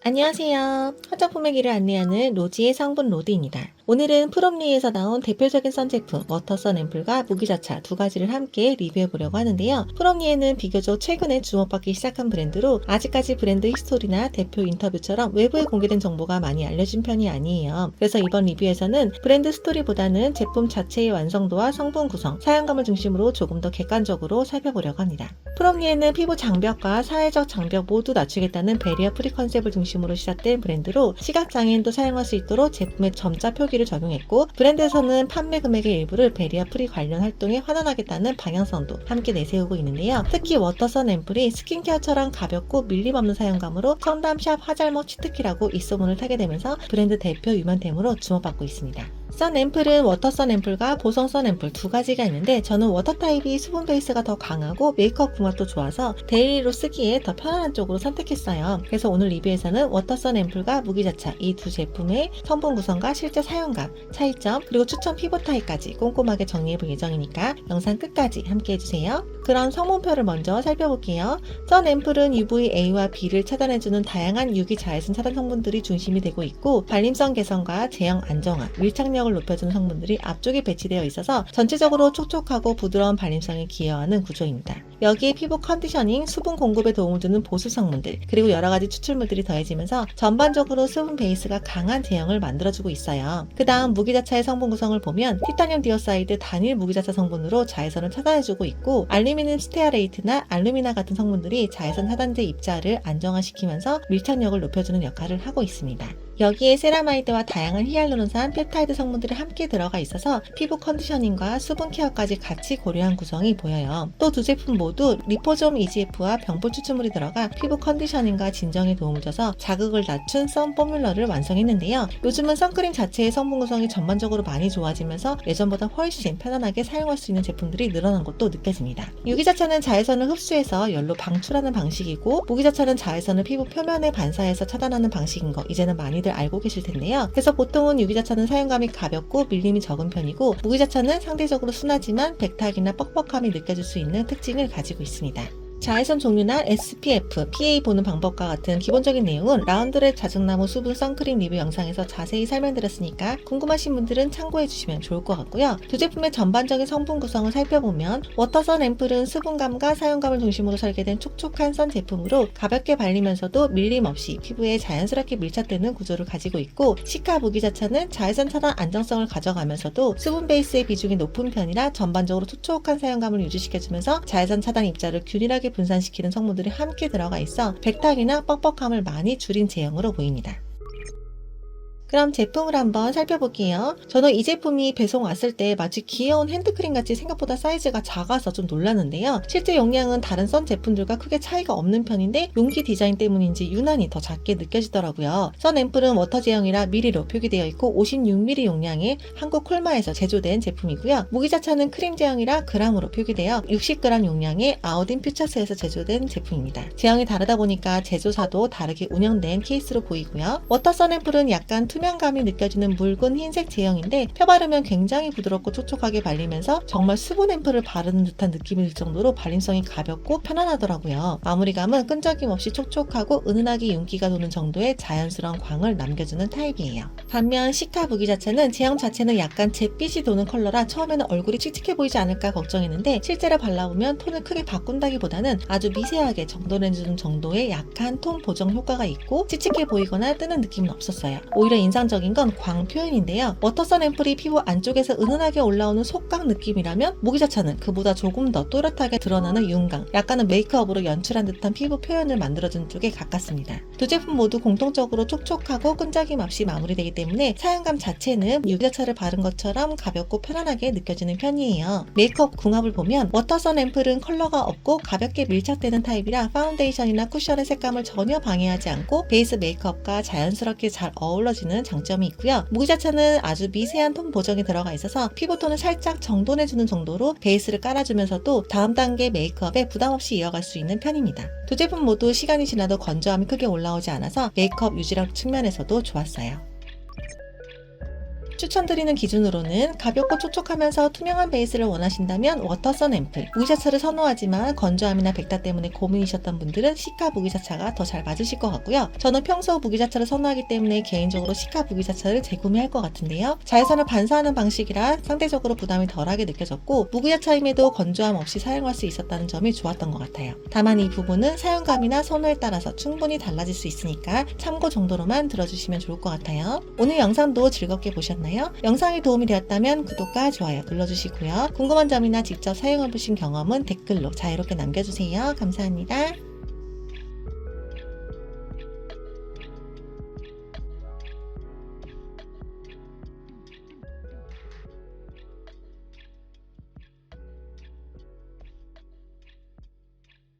안녕하세요. 화장품의 길을 안내하는 로지의 성분 로드입니다. 오늘은 프롬리에서 나온 대표적인 선 제품 워터선 앰플과 무기자차 두 가지를 함께 리뷰해 보려고 하는데요. 프롬리에는 비교적 최근에 주목받기 시작한 브랜드로 아직까지 브랜드 히스토리나 대표 인터뷰처럼 외부에 공개된 정보가 많이 알려진 편이 아니에요. 그래서 이번 리뷰에서는 브랜드 스토리보다는 제품 자체의 완성도와 성분 구성, 사용감을 중심으로 조금 더 객관적으로 살펴보려고 합니다. 프롬리에는 피부 장벽과 사회적 장벽 모두 낮추겠다는 베리어 프리 컨셉을 중심으로 시작된 브랜드로 시각장애인도 사용할 수 있도록 제품에 점자 표기를 적용했고, 브랜드에서는 판매 금액의 일부를 베리어 프리 관련 활동에 환원하겠다는 방향성도 함께 내세우고 있는데요. 특히 워터선 앰플이 스킨케어처럼 가볍고 밀림 없는 사용감으로 청담샵 화잘먹 치트키라고 입소문을 타게 되면서 브랜드 대표 유명템으로 주목받고 있습니다. 선 앰플은 워터선 앰플과 보성 선 앰플 두 가지가 있는데, 저는 워터 타입이 수분 베이스가 더 강하고 메이크업 궁합도 좋아서 데일리로 쓰기에 더 편안한 쪽으로 선택했어요. 그래서 오늘 리뷰에서는 워터선 앰플과 무기자차 이 두 제품의 성분 구성과 실제 사용감, 차이점, 그리고 추천 피부 타입까지 꼼꼼하게 정리해볼 예정이니까 영상 끝까지 함께 해주세요. 그럼 성분표를 먼저 살펴볼게요. 선 앰플은 UVA와 B를 차단해주는 다양한 유기 자외선 차단 성분들이 중심이 되고 있고, 발림성 개선과 제형 안정화, 밀착력을 높여주는 성분들이 앞쪽에 배치되어 있어서 전체적으로 촉촉하고 부드러운 발림성에 기여하는 구조입니다. 여기에 피부 컨디셔닝, 수분 공급에 도움을 주는 보습 성분들, 그리고 여러가지 추출물들이 더해지면서 전반적으로 수분 베이스가 강한 제형을 만들어주고 있어요. 그 다음 무기자차의 성분 구성을 보면 티타늄 디오사이드 단일 무기자차 성분으로 자외선을 차단해주고 있고, 알루미늄 스테아레이트나 알루미나 같은 성분들이 자외선 차단제 입자를 안정화시키면서 밀착력을 높여주는 역할을 하고 있습니다. 여기에 세라마이드와 다양한 히알루론산, 펩타이드 성분들이 함께 들어가 있어서 피부 컨디셔닝과 수분 케어까지 같이 고려한 구성이 보여요. 또 두 제품 모두 리포좀 EGF와 병풀 추출물이 들어가 피부 컨디셔닝과 진정에 도움을 줘서 자극을 낮춘 선 포뮬러를 완성했는데요. 요즘은 선크림 자체의 성분 구성이 전반적으로 많이 좋아지면서 예전보다 훨씬 편안하게 사용할 수 있는 제품들이 늘어난 것도 느껴집니다. 유기자차는 자외선을 흡수해서 열로 방출하는 방식이고, 무기자차는 자외선을 피부 표면에 반사해서 차단하는 방식인 거 이제는 많이들 알고 계실 텐데요. 그래서 보통은 유기자차는 사용감이 가볍고 밀림이 적은 편이고, 무기자차는 상대적으로 순하지만 백탁이나 뻑뻑함이 느껴질 수 있는 특징을 가지고 있습니다. 자외선 종류나 SPF, PA 보는 방법과 같은 기본적인 내용은 라운드랩 자작나무 수분 선크림 리뷰 영상에서 자세히 설명드렸으니까 궁금하신 분들은 참고해 주시면 좋을 것 같고요. 두 제품의 전반적인 성분 구성을 살펴보면, 워터선 앰플은 수분감과 사용감을 중심으로 설계된 촉촉한 선 제품으로 가볍게 발리면서도 밀림 없이 피부에 자연스럽게 밀착되는 구조를 가지고 있고, 시카 무기자차는 자외선 차단 안정성을 가져가면서도 수분 베이스의 비중이 높은 편이라 전반적으로 촉촉한 사용감을 유지시켜주면서 자외선 차단 입자를 균일하게 분산시키는 성분들이 함께 들어가 있어 백탁이나 뻑뻑함을 많이 줄인 제형으로 보입니다. 그럼 제품을 한번 살펴볼게요. 저는 이 제품이 배송 왔을 때 마치 귀여운 핸드크림 같이 생각보다 사이즈가 작아서 좀 놀랐는데요. 실제 용량은 다른 선 제품들과 크게 차이가 없는 편인데 용기 디자인 때문인지 유난히 더 작게 느껴지더라고요. 선 앰플은 워터 제형이라 미리로 표기되어 있고 56ml 용량의 한국 콜마에서 제조된 제품이고요. 무기자차는 크림 제형이라 g으로 표기되어 60g 용량의 아우딘 퓨처스에서 제조된 제품입니다. 제형이 다르다 보니까 제조사도 다르게 운영된 케이스로 보이고요. 워터선 앰플은 약간 투명감이 느껴지는 묽은 흰색 제형인데 펴바르면 굉장히 부드럽고 촉촉하게 발리면서 정말 수분 앰플을 바르는 듯한 느낌이 들 정도로 발림성이 가볍고 편안하더라고요. 마무리감은 끈적임 없이 촉촉하고 은은하게 윤기가 도는 정도의 자연스러운 광을 남겨주는 타입이에요. 반면 시카 무기자차는 제형 자체는 약간 잿빛이 도는 컬러라 처음에는 얼굴이 칙칙해 보이지 않을까 걱정했는데, 실제로 발라보면 톤을 크게 바꾼다기보다는 아주 미세하게 정돈해주는 정도의 약한 톤 보정 효과가 있고 칙칙해 보이거나 뜨는 느낌은 없었어요. 오히려 인상적인 건 광 표현인데요. 워터선 앰플이 피부 안쪽에서 은은하게 올라오는 속광 느낌이라면 무기자차는 그보다 조금 더 또렷하게 드러나는 윤광, 약간은 메이크업으로 연출한 듯한 피부 표현을 만들어준 쪽에 가깝습니다. 두 제품 모두 공통적으로 촉촉하고 끈적임 없이 마무리되기 때문에 사용감 자체는 유기자차를 바른 것처럼 가볍고 편안하게 느껴지는 편이에요. 메이크업 궁합을 보면 워터선 앰플은 컬러가 없고 가볍게 밀착되는 타입이라 파운데이션이나 쿠션의 색감을 전혀 방해하지 않고 베이스 메이크업과 자연스럽게 잘 어우러지는 장점이 있고요. 무기자차는 아주 미세한 톤 보정이 들어가 있어서 피부톤을 살짝 정돈해주는 정도로 베이스를 깔아주면서도 다음 단계 메이크업에 부담없이 이어갈 수 있는 편입니다. 두 제품 모두 시간이 지나도 건조함이 크게 올라오지 않아서 메이크업 유지력 측면에서도 좋았어요. 추천드리는 기준으로는 가볍고 촉촉하면서 투명한 베이스를 원하신다면 워터선 앰플, 무기자차를 선호하지만 건조함이나 백타 때문에 고민이셨던 분들은 시카 무기자차가 더 잘 맞으실 것 같고요. 저는 평소 무기자차를 선호하기 때문에 개인적으로 시카 무기자차를 재구매할 것 같은데요. 자외선을 반사하는 방식이라 상대적으로 부담이 덜하게 느껴졌고 무기자차임에도 건조함 없이 사용할 수 있었다는 점이 좋았던 것 같아요. 다만 이 부분은 사용감이나 선호에 따라서 충분히 달라질 수 있으니까 참고 정도로만 들어주시면 좋을 것 같아요. 오늘 영상도 즐겁게 보셨나요? 영상이 도움이 되었다면 구독과 좋아요 눌러주시고요. 궁금한 점이나 직접 사용해보신 경험은 댓글로 자유롭게 남겨주세요. 감사합니다.